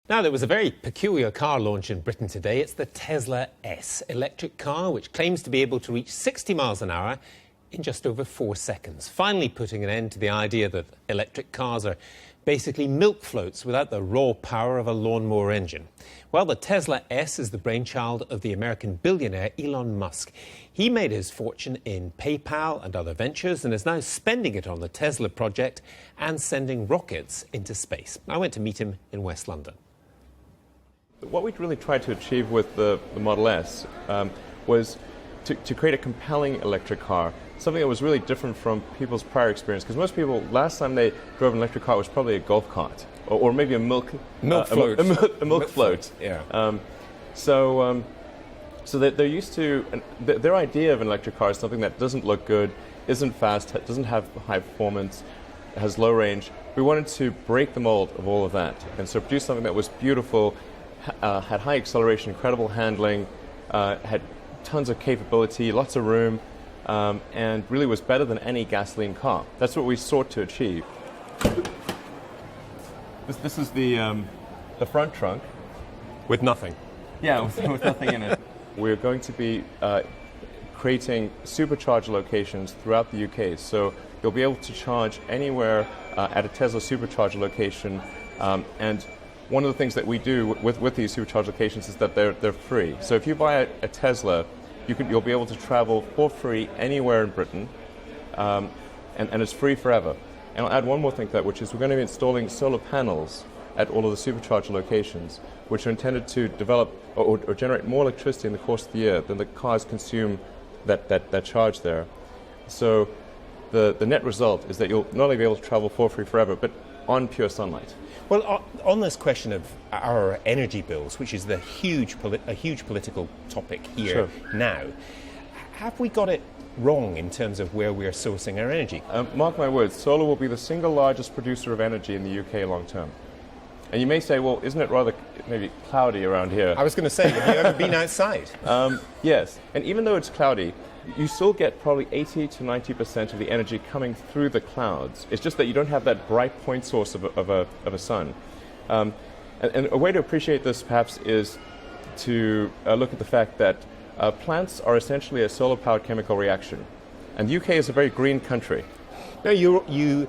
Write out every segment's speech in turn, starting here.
Now, there was a very peculiar car launch in Britain today. It's the Tesla S electric car, which claims to be able to reach 60 miles an hour in just over 4 seconds, finally putting an end to the idea that electric cars are basically milk floats without the raw power of a lawnmower engine. Well, the Tesla S is the brainchild of the American billionaire Elon Musk. He made his fortune in PayPal and other ventures and is now spending it on the Tesla project and sending rockets into space. I went to meet him in West London. What we really tried to achieve with the Model S was to create a compelling electric car, something that was really different from people's prior experience. Because most people, last time they drove an electric car, was probably a golf cart or maybe a milk float. A milk float. Yeah. So they're used to their idea of an electric car is something that doesn't look good, isn't fast, doesn't have high performance, has low range. We wanted to break the mold of all of that, and so produce something that was beautiful. Had high acceleration, incredible handling, had tons of capability, lots of room, and really was better than any gasoline car. That's what we sought to achieve. This is the front trunk. With nothing. Yeah, with nothing in it. We're going to be creating supercharger locations throughout the UK, so you'll be able to charge anywhere at a Tesla supercharger location, and one of the things that we do with these supercharge locations is that they're free. So if you buy a Tesla, you'll be able to travel for free anywhere in Britain, and it's free forever. And I'll add one more thing to that, which is we're going to be installing solar panels at all of the supercharger locations, which are intended to develop or generate more electricity in the course of the year than the cars consume that charge there. So the net result is that you'll not only be able to travel for free forever, but on pure sunlight. Well, on this question of our energy bills, which is a huge political topic here now, have we got it wrong in terms of where we're sourcing our energy? Mark my words, solar will be the single largest producer of energy in the UK long term. And you may say, well, isn't it rather maybe cloudy around here? I was going to say, have you ever been outside? Yes, and even though it's cloudy, you still get probably 80 to 90% of the energy coming through the clouds. It's just that you don't have that bright point source of a sun. And a way to appreciate this, perhaps, is to look at the fact that plants are essentially a solar-powered chemical reaction. And the UK is a very green country. Now, you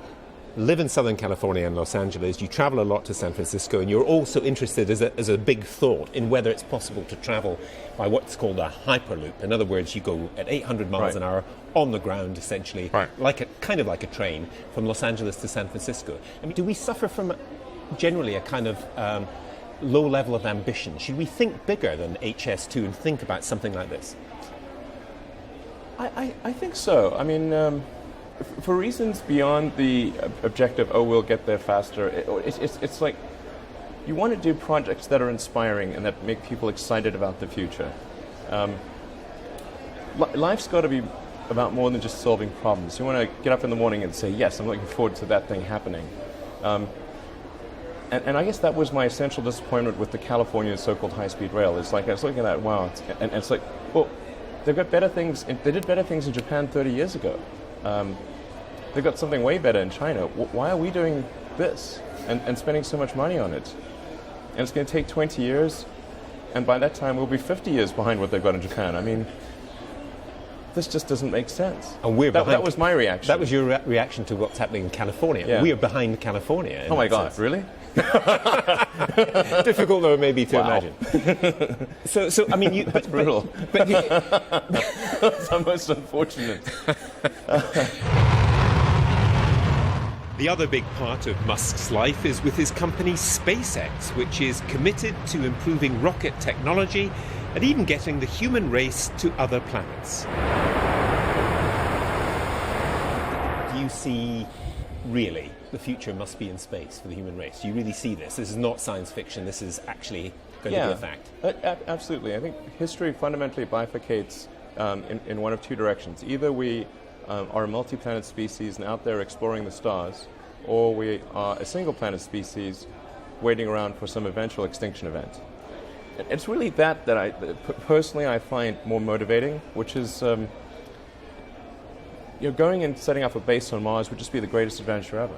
live in Southern California and Los Angeles, you travel a lot to San Francisco, and you're also interested as a big thought in whether it's possible to travel by what's called a hyperloop. In other words, you go at 800 miles an hour on the ground, essentially, kind of like a train from Los Angeles to San Francisco. I mean, do we suffer from generally a kind of low level of ambition? Should we think bigger than HS2 and think about something like this? I think so. I mean, for reasons beyond the objective, we'll get there faster, it's like you want to do projects that are inspiring and that make people excited about the future. Life's got to be about more than just solving problems. You want to get up in the morning and say, yes, I'm looking forward to that thing happening. And I guess that was my essential disappointment with the California so-called high-speed rail. It's like I was looking at that, wow, and it's like, well, they've got better things. They did better things in Japan 30 years ago. They've got something way better in China. Why are we doing this and spending so much money on it? And it's going to take 20 years, and by that time we'll be 50 years behind what they've got in Japan. I mean, this just doesn't make sense. And we're behind. That was my reaction. That was your reaction to what's happening in California. Yeah. We are behind California. Oh my God, really? Difficult though, maybe, to imagine. So I mean, that's brutal. But that's most unfortunate. The other big part of Musk's life is with his company SpaceX, which is committed to improving rocket technology and even getting the human race to other planets. Do you see, really, the future must be in space for the human race? Do you really see this? This is not science fiction. This is actually going to be a fact. Absolutely. I think history fundamentally bifurcates in one of two directions. Either we are a multi-planet species and out there exploring the stars, or we are a single-planet species waiting around for some eventual extinction event. It's really that I personally I find more motivating, which is going and setting up a base on Mars would just be the greatest adventure ever.